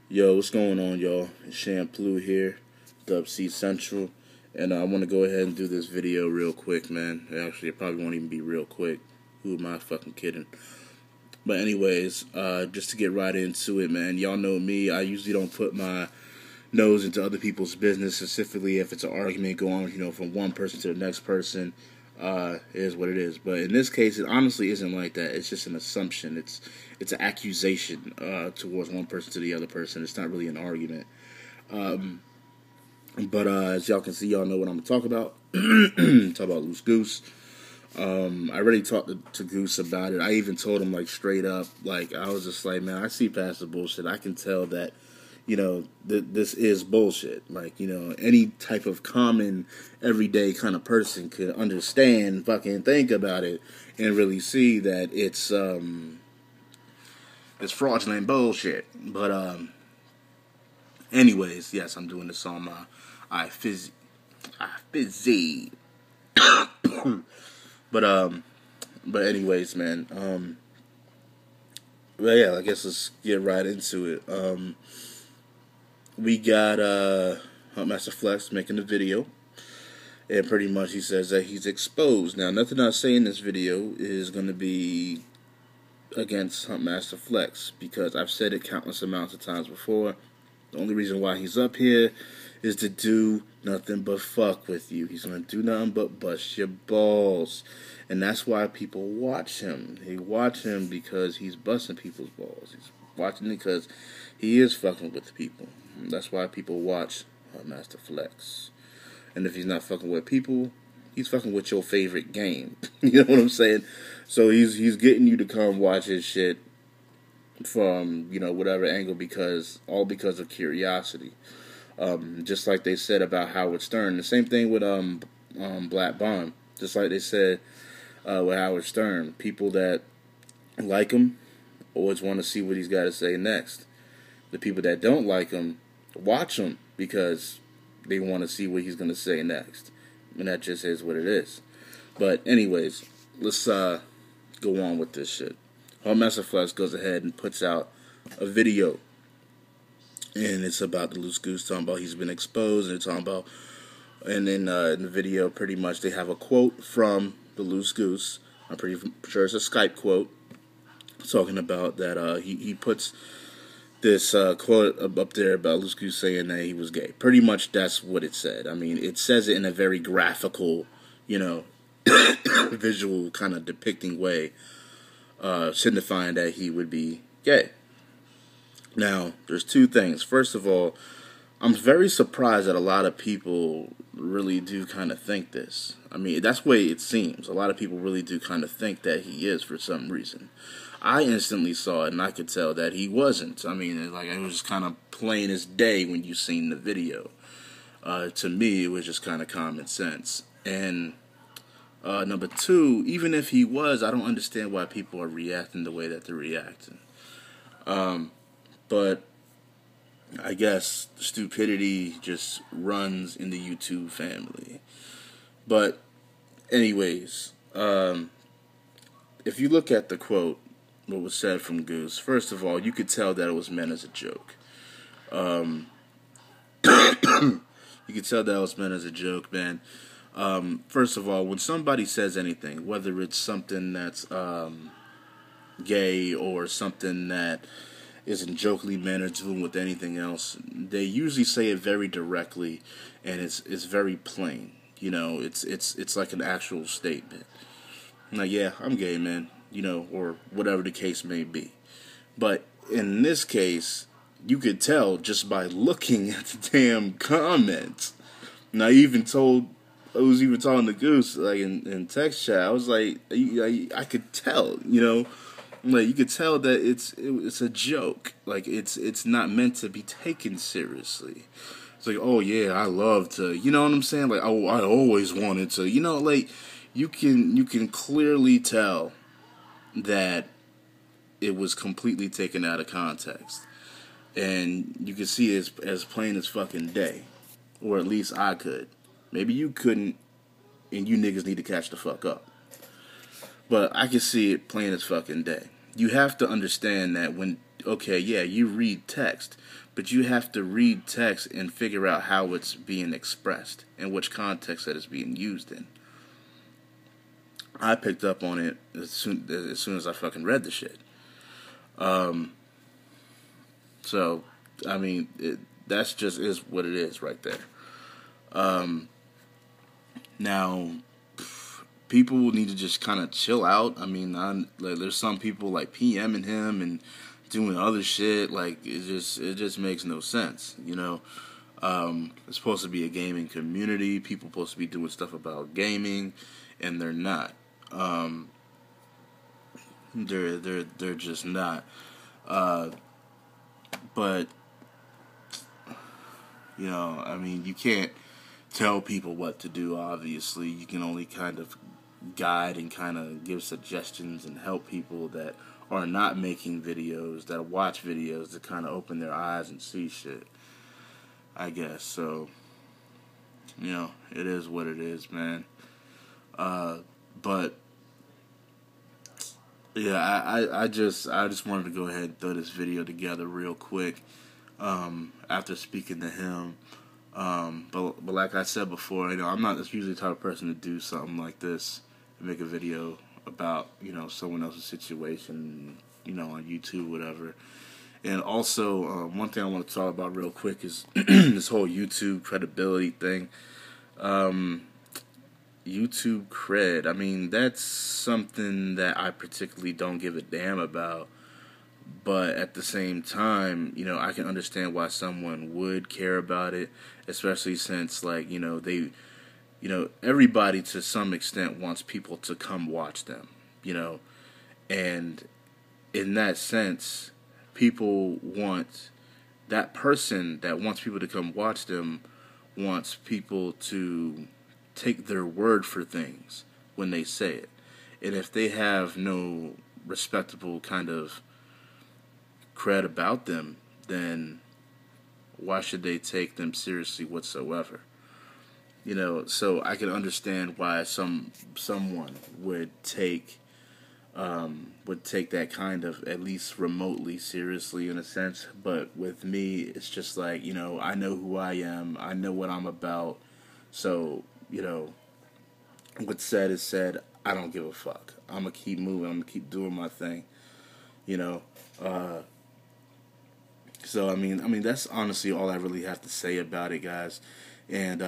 Yo, what's going on, y'all? It's Shampoo here, Dub C Central, and I want to go ahead and do this video real quick, man. Actually, it probably won't even be real quick. Who am I fucking kidding? But anyways, just to get right into it, man. Y'all know me. I usually don't put my nose into other people's business, specifically if it's an argument going, from one person to the next person. It is what it is. But in this case, it honestly isn't like that. It's just an assumption. It's an accusation towards one person to the other person. It's not really an argument. But as y'all can see, y'all know what I'm gonna talk about. Talk about Loose Goose. I already talked to Goose about it. I even told him straight up, I was just like, man, I see past the bullshit. I can tell that this is bullshit. Any type of common, everyday kind of person could understand, fucking think about it, and really see that it's fraudulent bullshit. But, anyways, yes, I'm doing this on my iFizzy. But anyways, man, but yeah, I guess let's get right into it. We got Huntmaster Flex making a video, and pretty much he says that he's exposed. Now, nothing I say in this video is going to be against Huntmaster Flex, because I've said it countless amounts of times before. The only reason why he's up here is to do nothing but fuck with you. He's going to do nothing but bust your balls. And that's why people watch him. They watch him because he's busting people's balls. He's watching it because he is fucking with people. And that's why people watch Master Flex. And if he's not fucking with people, he's fucking with your favorite game. You know what I'm saying? So he's getting you to come watch his shit from, whatever angle, because of curiosity. Just like they said about Howard Stern. The same thing with Black Bond. Just like they said with Howard Stern. People that like him always want to see what he's got to say next. The people that don't like him watch him because they want to see what he's going to say next. And that just is what it is. But anyways, let's go on with this shit. Master Flex goes ahead and puts out a video, and it's about the Loose Goose, talking about he's been exposed, and it's talking about, and then in the video, pretty much they have a quote from the Loose Goose. I'm pretty sure it's a Skype quote, talking about that he puts this quote up there about Loose Goose saying that he was gay. Pretty much that's what it said. I mean, it says it in a very graphical, visual kind of depicting way, signifying that he would be gay. Now, there's two things. First of all, I'm very surprised that a lot of people really do kind of think this. I mean, that's the way it seems. A lot of people really do kind of think that he is for some reason. I instantly saw it, and I could tell that he wasn't. I mean, it was kind of plain as day when you seen the video. To me, it was just kind of common sense. And number two, even if he was, I don't understand why people are reacting the way that they're reacting. But I guess stupidity just runs in the YouTube family. But anyways, if you look at the quote, what was said from Goose, first of all, you could tell that it was meant as a joke. You could tell that it was meant as a joke, man. First of all, when somebody says anything, whether it's something that's gay or something that isn't jokingly meant or dealing with anything else, they usually say it very directly, and it's very plain. It's like an actual statement. Like, yeah, I'm gay, man, or whatever the case may be. But in this case, you could tell just by looking at the damn comments. And I was even talking to Goose, in text chat. I was like, I could tell, you could tell that it's a joke. It's not meant to be taken seriously. It's like, oh yeah, I love to, you know what I'm saying? I always wanted to, you can clearly tell that it was completely taken out of context. And you can see it as plain as fucking day. Or at least I could. Maybe you couldn't, and you niggas need to catch the fuck up. But I can see it plain as fucking day. You have to understand that when okay, yeah, you read text, but you have to read text and figure out how it's being expressed and which context that it's being used in. I picked up on it as soon as I fucking read the shit. So, I mean, that's just is what it is right there. Now, people need to just kind of chill out. I mean, there's some people like PMing him and doing other shit. Like, it just makes no sense, you know. It's supposed to be a gaming community. People supposed to be doing stuff about gaming, and they're not. They're just not. But you know, I mean, you can't tell people what to do. Obviously, you can only kind of guide and kind of give suggestions and help people that are not making videos, that watch videos, to kind of open their eyes and see shit, I guess. So, you know, it is what it is, man. But yeah, I just wanted to go ahead and throw this video together real quick after speaking to him. But like I said before, you know, I'm not usually the type of person to do something like this and make a video about, you know, someone else's situation, you know, on YouTube, whatever. And also, one thing I want to talk about real quick is this whole YouTube credibility thing. YouTube cred, I mean, that's something that I particularly don't give a damn about. But at the same time, you know, I can understand why someone would care about it, especially since, like, you know, everybody to some extent wants people to come watch them, you know. And in that sense, people want, that person that wants people to come watch them wants people to take their word for things when they say it. And if they have no respectable kind of cred about them, then why should they take them seriously whatsoever? You know, so I can understand why someone would take that kind of at least remotely seriously in a sense. But with me, it's just like, you know, I know who I am, I know what I'm about, so, you know, what's said is said. I don't give a fuck. I'm gonna keep moving. I'm gonna keep doing my thing. You know. So I mean that's honestly all I really have to say about it, guys. And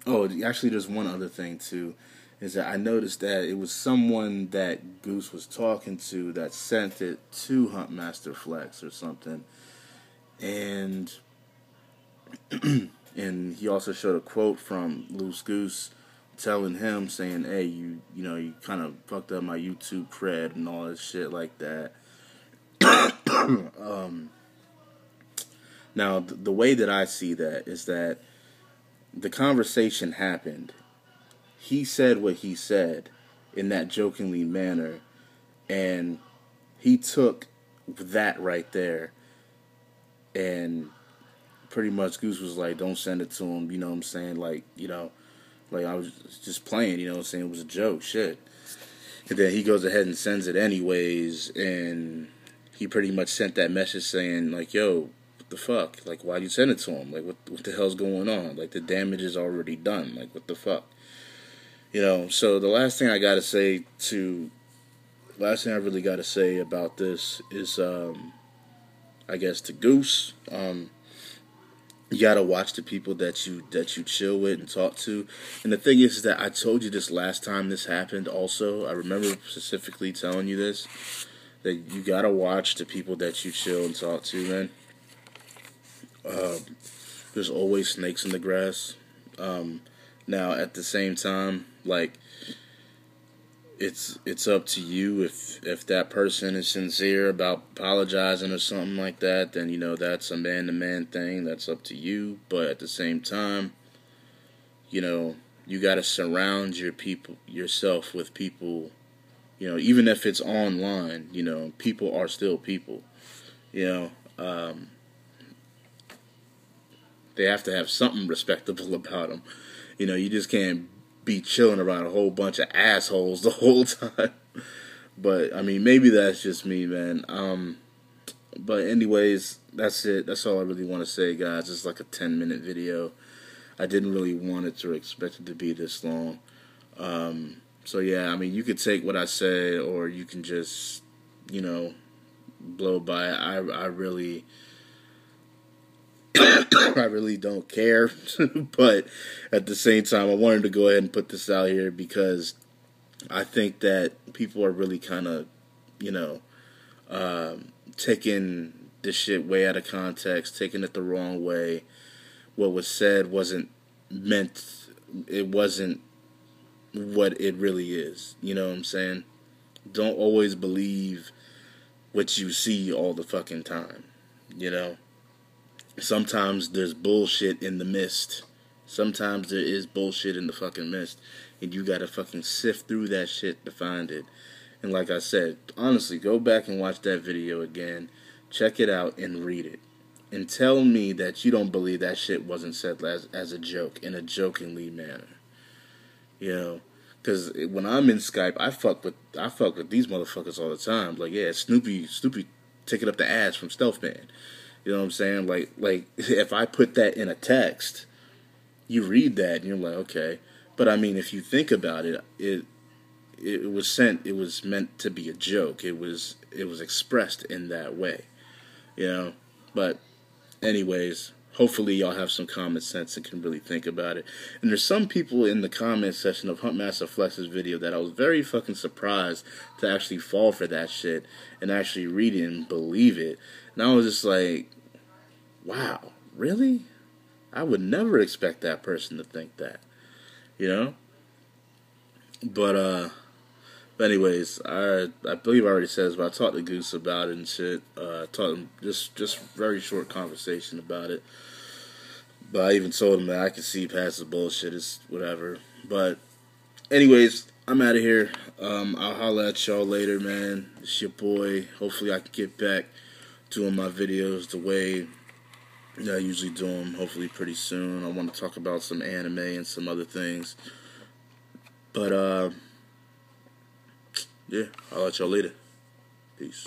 oh, actually, there's one other thing too, is that I noticed that it was someone that Goose was talking to that sent it to Huntmaster Flex or something, and and he also showed a quote from DaLooseGoose telling him, saying, hey, you know, you kind of fucked up my YouTube cred and all this shit like that. Now, the way that I see that is that the conversation happened. He said what he said in that jokingly manner, and he took that right there, and pretty much Goose was like, don't send it to him, you know what I'm saying? Like, you know, like I was just playing, you know what I'm saying? It was a joke, shit. And then he goes ahead and sends it anyways, and he pretty much sent that message saying, like, yo, what the fuck? Like, why'd you send it to him? Like, what the hell's going on? Like, the damage is already done. Like, what the fuck? You know, so the last thing I really gotta say about this is, I guess, to Goose, you gotta watch the people that you chill with and talk to. And the thing is that I told you this last time this happened also. I remember specifically telling you this, that you gotta watch the people that you chill and talk to, man. There's always snakes in the grass. Now, at the same time, like, it's up to you. If that person is sincere about apologizing or something like that, then, you know, that's a man-to-man thing. That's up to you. But at the same time, you know, you got to surround yourself with people, you know, even if it's online, you know, people are still people, you know. They have to have something respectable about them. You know, you just can't be chilling around a whole bunch of assholes the whole time. But, I mean, maybe that's just me, man. But anyways, that's it. That's all I really want to say, guys. It's like a 10-minute video. I didn't really want it or expect it to be this long. So yeah, I mean, you could take what I said, or you can just, you know, blow by it. I really, I really don't care. But at the same time, I wanted to go ahead and put this out here because I think that people are really kind of, you know, taking this shit way out of context, taking it the wrong way. What was said wasn't meant, it wasn't what it really is. You know what I'm saying? Don't always believe what you see all the fucking time. You know? Sometimes there's bullshit in the mist. Sometimes there is bullshit in the fucking mist. And you gotta fucking sift through that shit to find it. And like I said, honestly, go back and watch that video again. Check it out and read it. And tell me that you don't believe that shit wasn't said as a joke, in a jokingly manner. You know? Because when I'm in Skype, I fuck with these motherfuckers all the time. Like, yeah, Snoopy taking up the ass from Stealth Man. You know what I'm saying? Like if I put that in a text, you read that and you're like, okay. But I mean, if you think about it, it was meant to be a joke. It was expressed in that way. You know? But anyways, hopefully y'all have some common sense and can really think about it. And there's some people in the comment section of Huntmaster Flex's video that I was very fucking surprised to actually fall for that shit and actually read it and believe it. And I was just like, wow, really? I would never expect that person to think that. You know? But anyways, I believe I already said this, but I talked to Goose about it and shit. Taught him just very short conversation about it. But I even told him that I could see past the bullshit. It's whatever. But anyways, I'm out of here. I'll holla at y'all later, man. It's your boy. Hopefully I can get back doing my videos the way that I usually do them. Hopefully pretty soon. I want to talk about some anime and some other things. But yeah, I'll let y'all later. Peace.